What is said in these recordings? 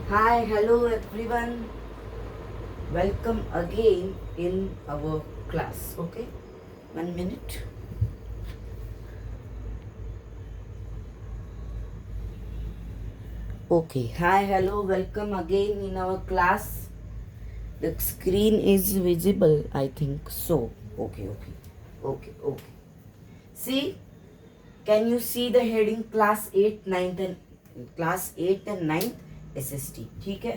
Hi, hello everyone. Welcome again in our class. Okay, 1 minute. Okay, hi, hello, welcome again in our class. The screen is visible, I think so. Okay. See, can you see the heading class 8, 9th and class 8 and 9th SST? ठीक है.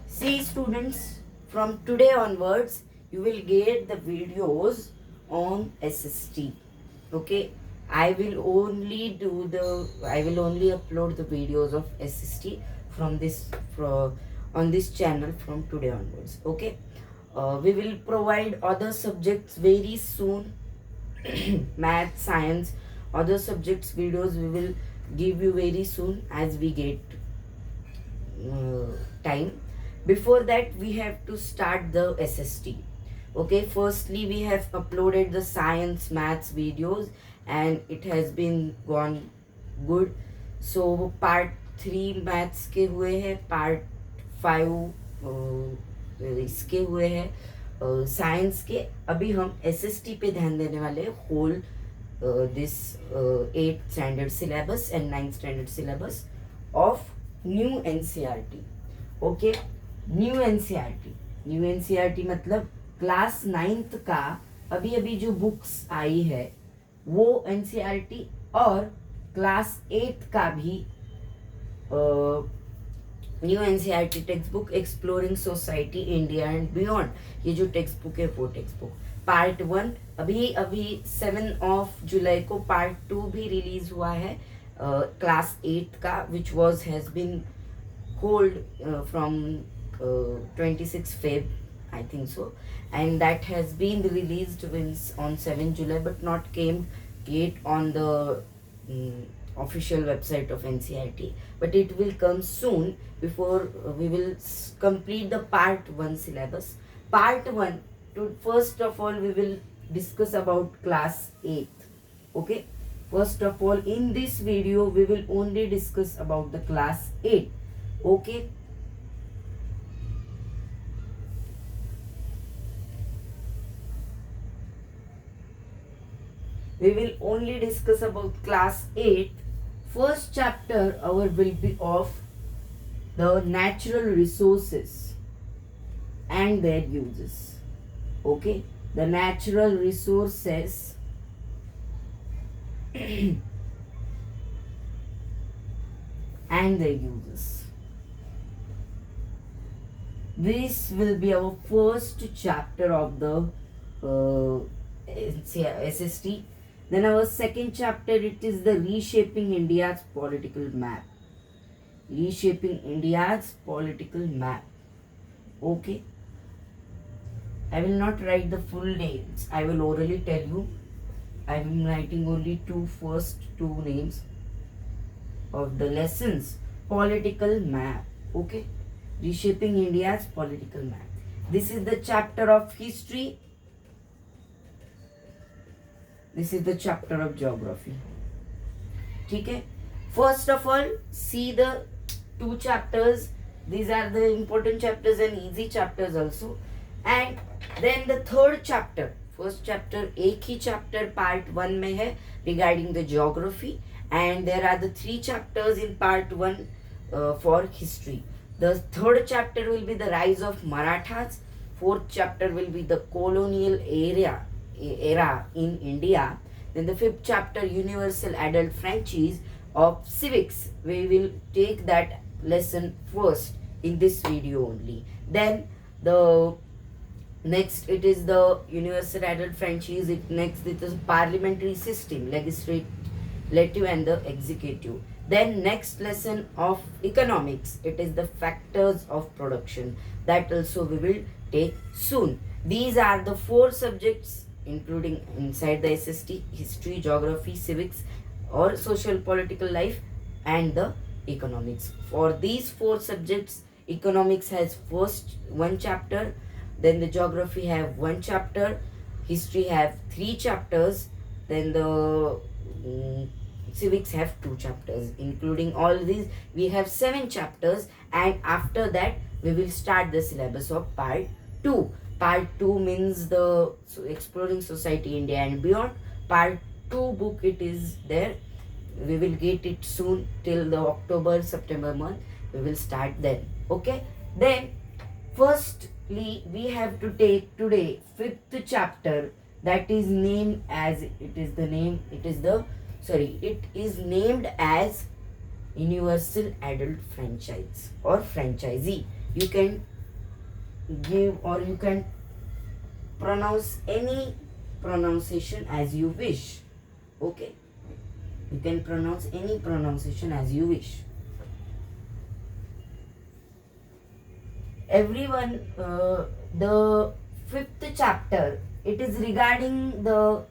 See students, from today onwards you will get the videos on SST. Okay, I will only upload the videos of SST from on this channel from today onwards. Okay, we will provide other subjects very soon. Math, science, other subjects videos we will give you very soon as we get time. Before that we have to start the SST. Okay, firstly we have uploaded the science maths videos and it has been gone good. So part 3 maths के हुए हैं, part 5 इसके हुए हैं science के. अभी हम SST पे ध्यान देने वाले हैं. Whole this 8th standard syllabus and 9th standard syllabus of new NCERT. Okay, new NCERT मतलब क्लास 9th का अभी अभी जो बुक्स आई है वो एनसीईआरटी, और क्लास 8th का भी new NCERT text book exploring society India and beyond. ये जो टेक्स्ट बुक है वो टेक्स्ट बुक पार्ट 1 अभी अभी 7 जुलाई को पार्ट 2 भी रिलीज हुआ है क्लास 8th का, which was has been hold from 26 Feb, I think so, and that has been released on 7 July but not came yet on the official website of NCERT, but it will come soon. Before we will complete the part 1 syllabus. Part 1, first of all we will discuss about class 8th. Okay, first of all in this video we will only discuss about the class 8. Okay, we will only discuss about class 8. First chapter our will be of the natural resources and their uses. Okay, the natural resources and their uses. This will be our first chapter of the SST. Then our second chapter, it is the reshaping India's political map. Reshaping India's political map. Okay. I will not write the full names. I will orally tell you. I am writing only first two names of the lessons. Political map. Okay. Reshaping India's political map. This is the chapter of history. This is the chapter of geography. Okay. First of all, see the two chapters. These are the important chapters and easy chapters also. And then the third chapter. First chapter एक ही chapter part 1 में है regarding the geography, and there are the 3 chapters in part 1 for history. The third chapter will be the rise of Marathas. Fourth chapter will be the colonial era in India. Then the fifth chapter, universal adult franchise of civics. We will take that lesson first in this video only. Then the next, it is the universal adult franchise. Next it is parliamentary system, legislative and the executive. Then next lesson of economics, it is the factors of production. That also we will take soon. These are the 4 subjects including inside the SST: history, geography, civics or social political life, and the economics. For these 4 subjects, economics has first 1 chapter, then the geography have 1 chapter, history have 3 chapters, then the civics have 2 chapters. Including all these, we have 7 chapters, and after that we will start the syllabus of part 2. Part 2 means the exploring society India and beyond. Part 2 book, it is there. We will get it soon till the October September month. We will start then. Okay, then firstly we have to take today 5th chapter, that is named as it is named as Universal Adult Franchise or Franchisee. You can give or you can pronounce any pronunciation as you wish. Okay, you can pronounce any pronunciation as you wish. Everyone, the 5th chapter, it is regarding the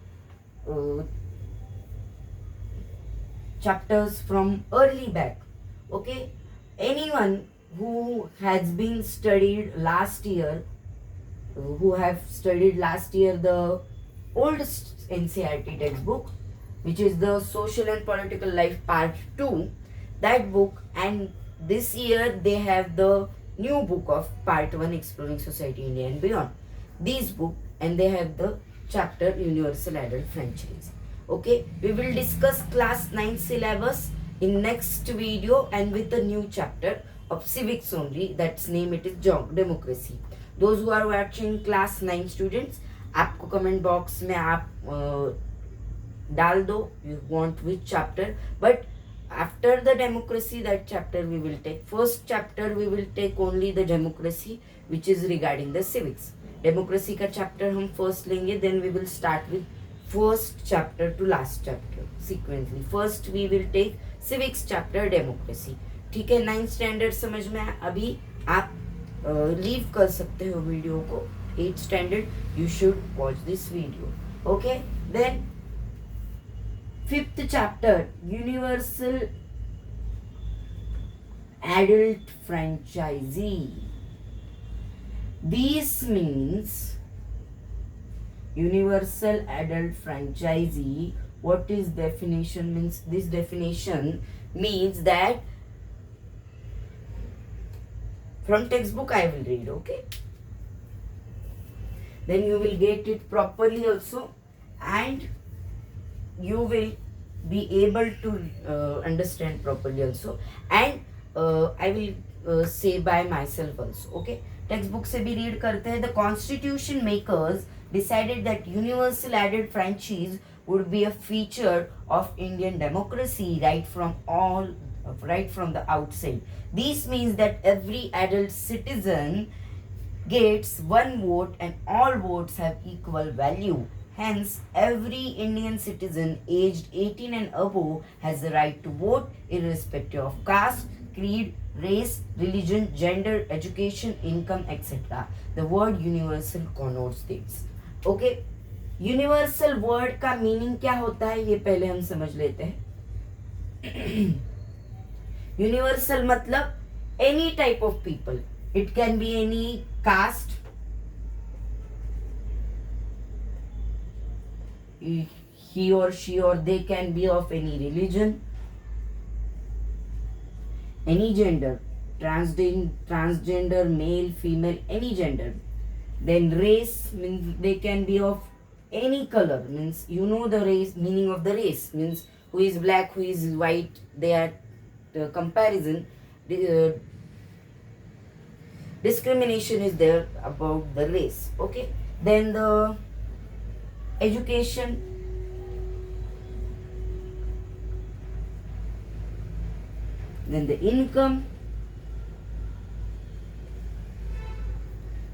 chapters from early back. Okay, anyone who has been studied last year, the old NCERT textbook, which is the Social and Political Life Part 2, that book, and this year they have the new book of Part 1, Exploring Society India and Beyond. These book, and they have the chapter Universal Adult Franchise. Okay, we will discuss class 9 syllabus in next video and with a new chapter of civics only. That's name it is democracy. Those who are watching class 9 students, आपको comment box में आप डाल दो you want which chapter, but after the democracy, that chapter we will take. First chapter we will take only the democracy, which is regarding the civics. Democracy का chapter हम first लेंगे, then we will start with first chapter to last chapter sequentially. First we will take civics chapter, democracy. ठीक है, 9th standard समझ में अभी आप leave कर सकते हो वीडियो को. 8th standard you should watch this video. Okay, then 5th chapter, Universal Adult Franchisee. This means Universal Adult Franchisee. What is definition? Means this definition means that from textbook I will read. Okay, then you will get it properly also, and you will be able to understand properly also, and I will say by myself also. Okay, textbook से भी read करते हैं. The constitution makers decided that universal adult franchise would be a feature of Indian democracy right from the outset. This means that every adult citizen gets one vote and all votes have equal value. Hence, every Indian citizen aged 18 and above has the right to vote irrespective of caste, creed, race, religion, gender, education, income, etc. The word universal connotes this. Okay, universal word का meaning क्या होता है ये पहले हम समझ लेते हैं. यूनिवर्सल मतलब any type of people. It can be any caste, he or she or they can be of any religion, any gender, transgender, male, female, any gender. Then race means they can be of any color, means you know the race, meaning of the race means who is black, who is white. They are the comparison. Discrimination is there about the race. Okay, then the education, then the income.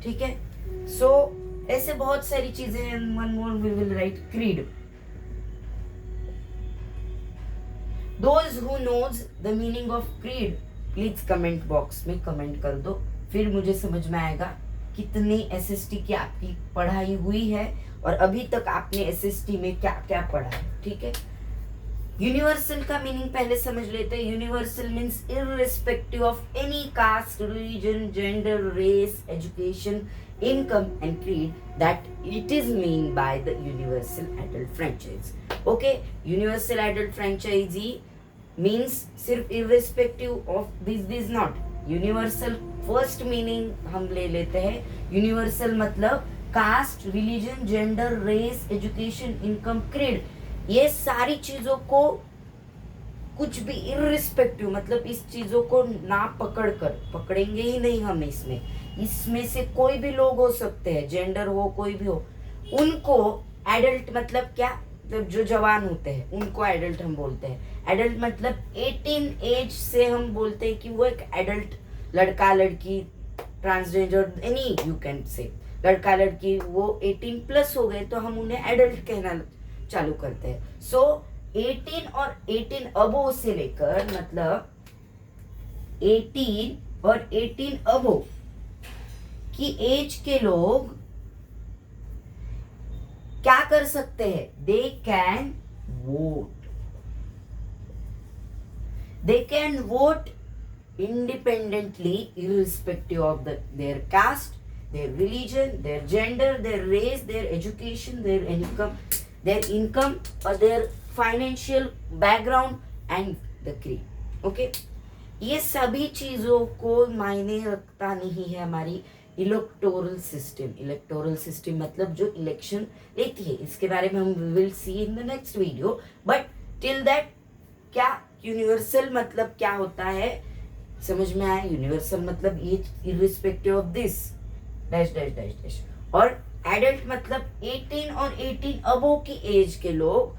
ठीक है, so ऐसे बहुत सारी चीजें हैं. One more we will write creed. Those who knows the meaning of creed, please comment box में comment कर दो, फिर मुझे समझ में आएगा कितनी एसएसटी की आपकी पढ़ाई हुई है और अभी तक आपने एसएसटी में क्या क्या पढ़ा है. ठीक है, यूनिवर्सल का मीनिंग पहले समझ लेते हैं. Universal means irrespective of any caste, religion, gender, race, education, income and creed that it is mean by the universal adult franchise. Okay, universal adult franchisee means सिर्फ irrespective of this not universal. First meaning हम ले लेते हैं universal मतलब caste, religion, gender, race, education, income, creed, ये सारी चीजों को कुछ भी इररिस्पेक्टिव मतलब इस चीजों को ना पकड़ कर, पकड़ेंगे ही नहीं हम इसमें से कोई भी लोग हो सकते हैं, जेंडर हो कोई भी हो, उनको एडल्ट मतलब क्या, मतलब जो जवान होते हैं उनको एडल्ट हम बोलते हैं। एडल्ट मतलब 18 एज से हम बोलते हैं कि वो एक एडल्ट, लड़का लड़की, transgender, any you can say, लड़का लड़की वो 18 प्लस हो गए तो हम उन्हें एडल्ट कहना चालू करते हैं। सो 18 और 18 अबो से लेकर मतलब 18 और 18 अबो की एज के लोग क्या कर सकते हैं, they can vote, they can vote independently irrespective of their caste, their religion, their gender, their race, their education, their income or their financial background and the creed. Okay, ये सभी चीजों को मायने रखता नहीं है हमारी इलेक्टोरल सिस्टम। इलेक्टोरल सिस्टम मतलब जो इलेक्शन लेती है, इसके बारे में हम will see in the next video. But till that क्या यूनिवर्सल मतलब क्या होता है समझ में आया। यूनिवर्सल मतलब ये irrespective of this dash dash dash dash, और एडल्ट मतलब 18 और 18 अबो की एज के लोग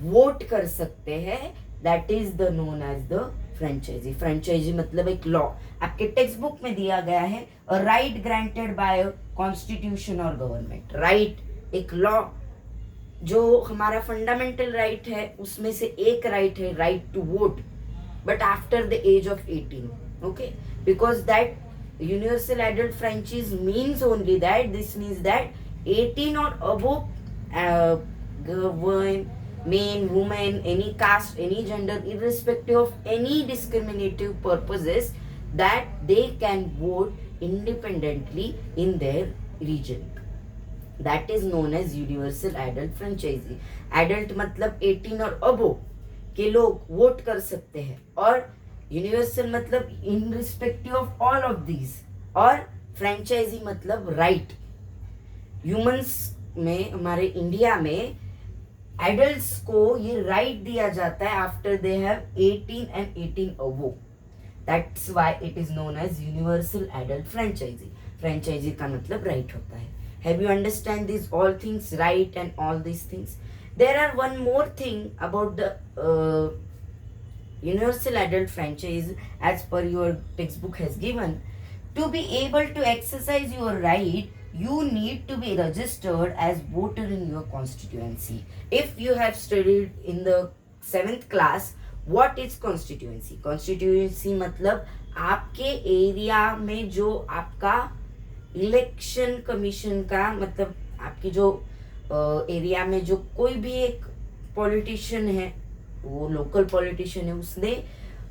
वोट कर सकते हैं, that is the known as the franchise. Franchise मतलब एक लॉ, आपके टेक्स्ट बुक में दिया गया है, a right granted by constitution और गवर्नमेंट। राइट एक लॉ, जो हमारा फंडामेंटल राइट है उसमें से एक राइट है, right to vote, but after the age of 18. Okay, because that universal adult franchise means only that, this means that 18 or above men, women, any caste, any gender, irrespective of any discriminative purposes, that they can vote independently in their region. That is known as universal adult franchisee. Adult मतलब 18 और above के लोग vote कर सकते हैं, और universal मतलब in respective of all of these, और फ्रेंचाइजी मतलब राइट। ह्यूमंस में, हमारे इंडिया में एडल्ट्स को ये राइट दिया जाता है after they have 18 and 18 above, that's why it is known as universal adult franchise. Franchise का मतलब राइट होता है। Have you understand this all things, right and all this things? There are one more thing about the universal adult franchise as per your textbook has given. To be able to exercise your right, you need to be registered as voter in your constituency. If you have studied in the 7th class, what is constituency? Constituency मतलब आपके area में जो आपका election commission का मतलब आपकी जो area में जो कोई भी एक पॉलिटिशियन है, वो लोकल पॉलिटिशियन है, उसने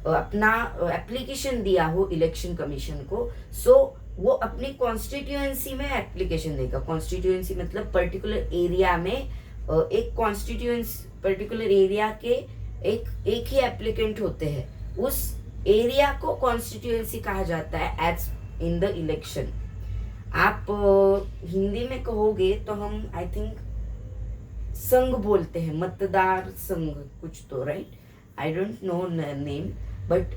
अपना एप्लीकेशन दिया हो इलेक्शन कमीशन को, सो वो अपनी कॉन्स्टिट्यूएंसी में एप्लीकेशन देगा। कॉन्स्टिट्यूएंसी मतलब पर्टिकुलर एरिया में एक कॉन्स्टिट्यूएंसी, पर्टिकुलर एरिया के एक ही एप्लीकेंट होते हैं, उस एरिया को कॉन्स्टिट्यूएंसी कहा जाता है एज इन द इलेक्शन। आप हिंदी में कहोगे तो हम आई थिंक संघ बोलते हैं, मतदार संघ कुछ तो, right? I don't know name, but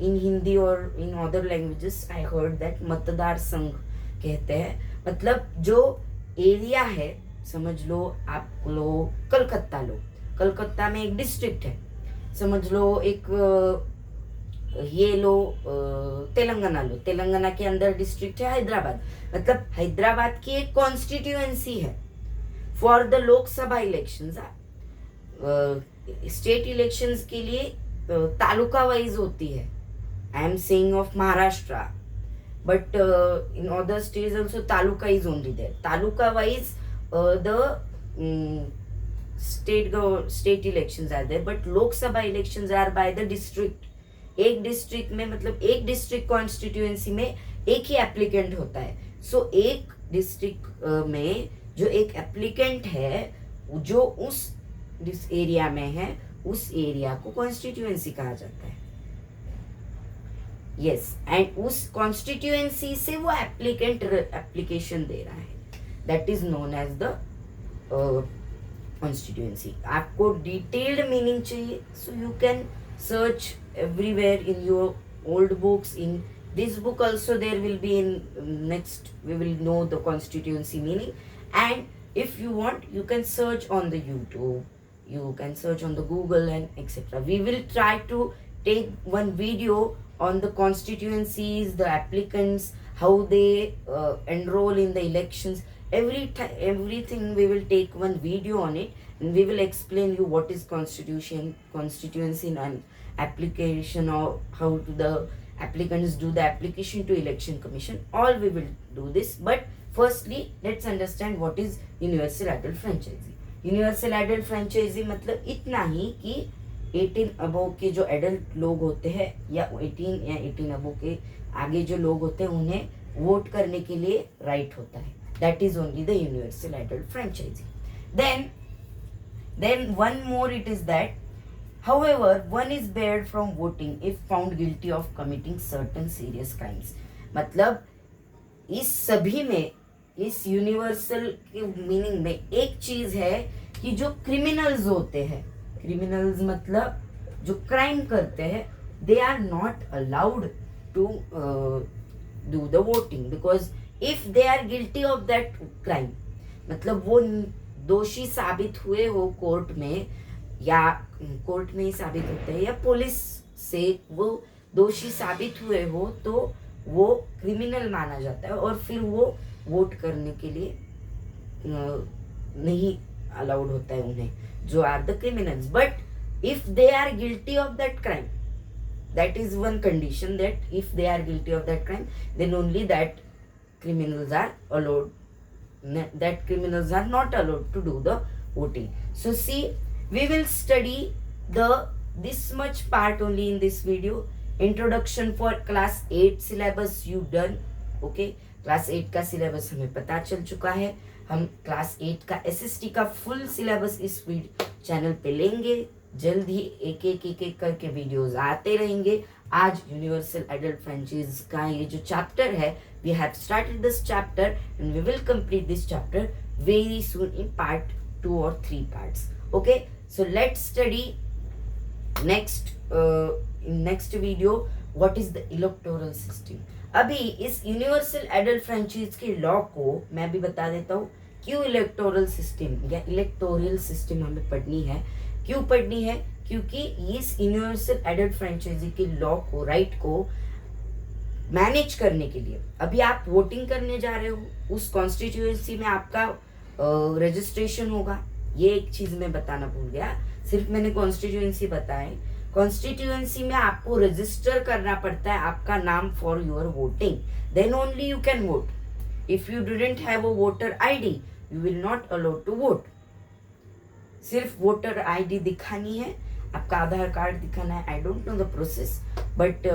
in Hindi और in other languages I heard that मतदार संघ कहते हैं। मतलब जो एरिया है, समझ लो आप लो कलकत्ता, लो कलकत्ता में एक डिस्ट्रिक्ट है, समझ लो एक ये लो तेलंगाना, लो तेलंगाना के अंदर डिस्ट्रिक्ट है हैदराबाद, मतलब हैदराबाद की एक कॉन्स्टिट्यूएंसी है for the Lok Sabha elections. State elections के लिए तालुका वाइज होती है। I am saying of Maharashtra, but in other states also taluka is only there. Taluka wise the state elections are there, but Lok Sabha elections are by the district. एक district में मतलब एक district constituency में एक ही एप्लीकेंट होता है। सो एक डिस्ट्रिक्ट में जो एक एप्लीकेंट है जो उस एरिया में है, उस एरिया को कॉन्स्टिट्यूएंसी कहा जाता है. यस, एंड उस कॉन्स्टिट्यूएंसी से वो एप्लीकेंट एप्लीकेशन दे रहा है, that is known as the constituency. आपको डिटेल्ड मीनिंग चाहिए, so you can search everywhere in your old books. In this book also there will be, in next we will know the constituency meaning. And if you want, you can search on the YouTube, you can search on the Google and etc. We will try to take one video on the constituencies, the applicants, how they enroll in the elections. Everything we will take one video on it, and we will explain you what is constituency and application, or how do the applicants do the application to election commission. All we will do this, but firstly let's understand what is universal adult franchisee. Universal adult franchisee मतलब इतना ही कि 18 above के जो adult लोग होते हैं, या 18 या 18 अबव के आगे जो लोग होते हैं, उन्हें वोट करने के लिए राइट होता है. That is only the universal adult franchise. then one more it is that, however, one is barred from voting if found guilty of committing certain serious crimes. मतलब इस सभी में, इस यूनिवर्सल के मीनिंग में एक चीज है कि जो क्रिमिनल्स होते हैं, क्रिमिनल्स मतलब जो क्राइम करते हैं, they are not allowed to do the voting, because if they are guilty of that crime, मतलब वो दोषी साबित हुए हो कोर्ट में, या कोर्ट में ही साबित होते हैं, या पुलिस से वो दोषी साबित हुए हो, तो वो क्रिमिनल माना जाता है, और फिर वो वोट करने के लिए नहीं अलाउड होता है उन्हें, जो are the criminals. But if they are guilty of that crime, that is one condition, that if they are guilty of that crime, then only that criminals are allowed, that criminals are not allowed to do the voting. So see, we will study this much part only in this video. Introduction for class 8 syllabus you done, okay? class 8 का syllabus हमें पता चल चुका है. हम class 8 का SST का full syllabus इस चैनल पे लेंगे. जल्द ही एक एक करके वीडियोस आते रहेंगे. आज यूनिवर्सल एडल्ट फ्रेंचाइज का ये जो चैप्टर है, we have started this chapter and we will complete this chapter very soon in part 2 और 3 parts. Okay, so let's study next video what is the electoral system. अभी इस universal adult franchise के law को मैं भी बता देता हूँ. क्यों इलेक्टोरल सिस्टम या इलेक्टोरल सिस्टम हमें पढ़नी है, क्यों पढ़नी है? क्योंकि इस यूनिवर्सल एडल्ट फ्रेंचाइजी के लॉ को, राइट को मैनेज करने के लिए, अभी आप वोटिंग करने जा रहे हो, उस कॉन्स्टिट्यूएंसी में आपका रजिस्ट्रेशन होगा. ये एक चीज मैं बताना भूल गया, सिर्फ मैंने कॉन्स्टिट्यूएंसी बताए. कॉन्स्टिट्यूएंसी में आपको रजिस्टर करना पड़ता है आपका नाम for your voting, then only you can vote. If you didn't have a voter ID, you will not allowed to vote. सिर्फ वोटर आईडी दिखानी है, आपका आधार कार्ड दिखाना है. I don't know the process, but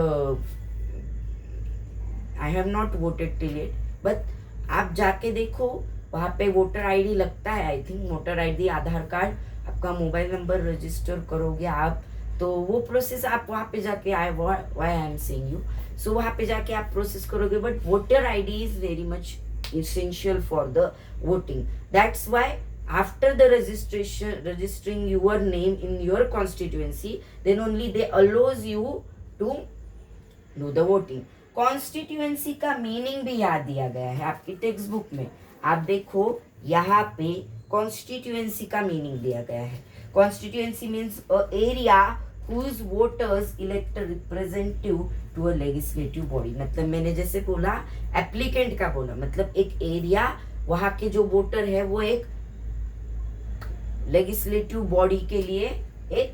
I have not voted till it. बट आप जाके देखो, वहाँ पे वोटर आईडी लगता है. I think voter ID, Aadhaar card, आपका मोबाइल नंबर रजिस्टर करोगे आप, तो वो प्रोसेस आप वहाँ पे जाके, why I am saying you, so वहाँ पे जाके आप प्रोसेस करोगे. But voter ID is very much essential for the voting. That's why after the registering your name in your constituency, then only they allows you to do the voting. Constituency का meaning भी याद दिया गया है आपकी text book में. आप देखो यहाँ पे constituency का meaning दिया गया है. Constituency means a area whose voters elect a representative to a legislative body. मतलब मैंने जैसे बोला, एप्लीकेंट का बोला, मतलब एक एरिया, वहां के जो वोटर है वो एक लेजिस्लेटिव बॉडी के लिए एक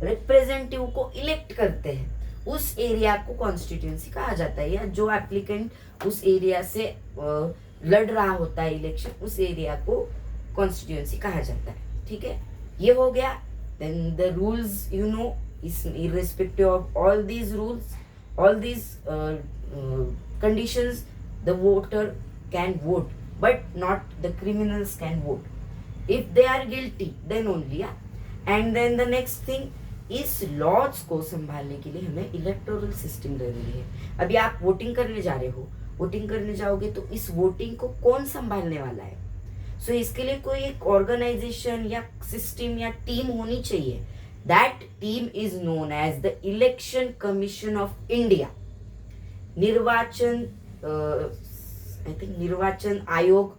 रिप्रेजेंटेटिव को इलेक्ट करते हैं. उस एरिया को कॉन्स्टिट्यूएंसी कहा जाता है, या जो एप्लीकेंट उस एरिया से लड़ रहा होता है इलेक्शन, उस एरिया को कॉन्स्टिट्यूएंसी कहा जाता है. ठीक है, ये हो गया. Then the rules, you know, is irrespective of all these rules, all these conditions, the voter can vote. but not the criminals can vote. If they are guilty, then only, yeah. And then the next thing, इस laws को संभालने के लिए हमें electoral system जरूरी है. अभी आप वोटिंग करने जा रहे हो, वोटिंग करने जाओगे तो इस वोटिंग को कौन संभालने वाला है? सो इसके लिए कोई एक ऑर्गेनाइजेशन या सिस्टम या टीम होनी चाहिए. That team is known as the election commission of India. निर्वाचन आई थिंक निर्वाचन आयोग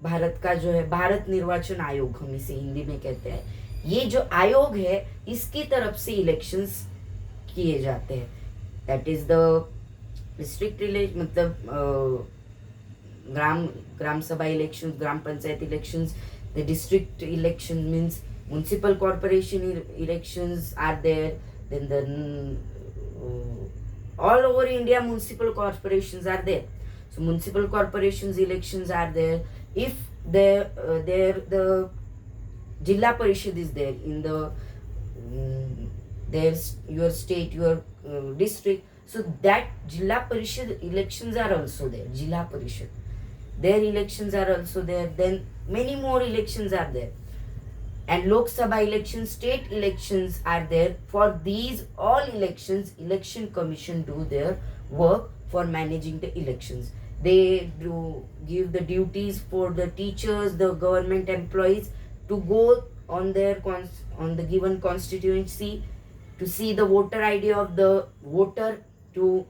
भारत का जो है, भारत निर्वाचन आयोग हम इसे हिंदी में कहते हैं. ये जो आयोग है इसकी तरफ से इलेक्शंस किए जाते हैं. दैट इज द डिस्ट्रिक्ट मतलब gram sabha election, gram panchayat elections. The district election means municipal corporation elections are there. Then the all over India municipal corporations are there. So municipal corporations elections are there. If the Jilla Parishad is there in the there's your state, your district, so that Jilla Parishad elections are also there. Jilla Parishad, their elections are also there. Then many more elections are there. And Lok Sabha elections, state elections are there. For these all elections, election commission do their work for managing the elections. They do give the duties for the teachers, the government employees to go on their on the given constituency to see the voter ID of the voter, to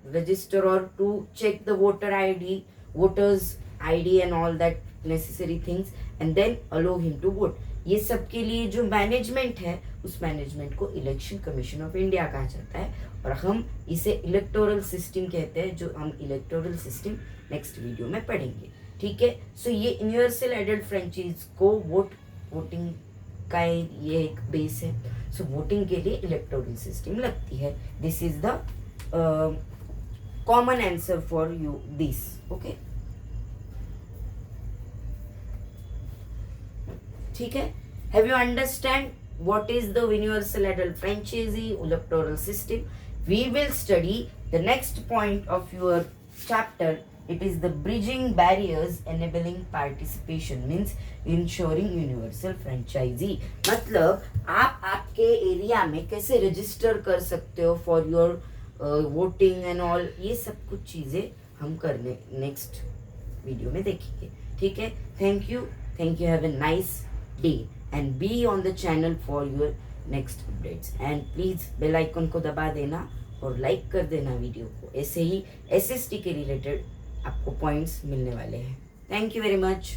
register or to check the voter ID, voters ID and all that necessary things, and then allow him to vote. ये सब के लिए जो management है उस management को election commission of India कहा जाता है. और हम इसे इलेक्टोरल सिस्टम कहते हैं, जो हम इलेक्टोरल सिस्टम नेक्स्ट वीडियो में पढ़ेंगे. ठीक है. सो ये यूनिवर्सल एडल्ट फ्रेंचाइज को वोटिंग का ये एक बेस है. सो वोटिंग के लिए इलेक्टोरल सिस्टम लगती है. This is the common answer for you this. Okay, ठीक है. Have you understand what is the universal adult franchisee electoral system? We will study the next point of your chapter. It is the bridging barriers enabling participation, means ensuring universal franchisee. मतलब आप आपके area में कैसे register कर सकते हो for your voting and all, ये सब कुछ चीजें हम करने नेक्स्ट वीडियो में देखेंगे. ठीक है. Thank you. Have a nice day and be on the channel for your next updates. And please bell icon को दबा देना और लाइक कर देना वीडियो को. ऐसे ही SST के रिलेटेड आपको पॉइंट्स मिलने वाले हैं. Thank you very much.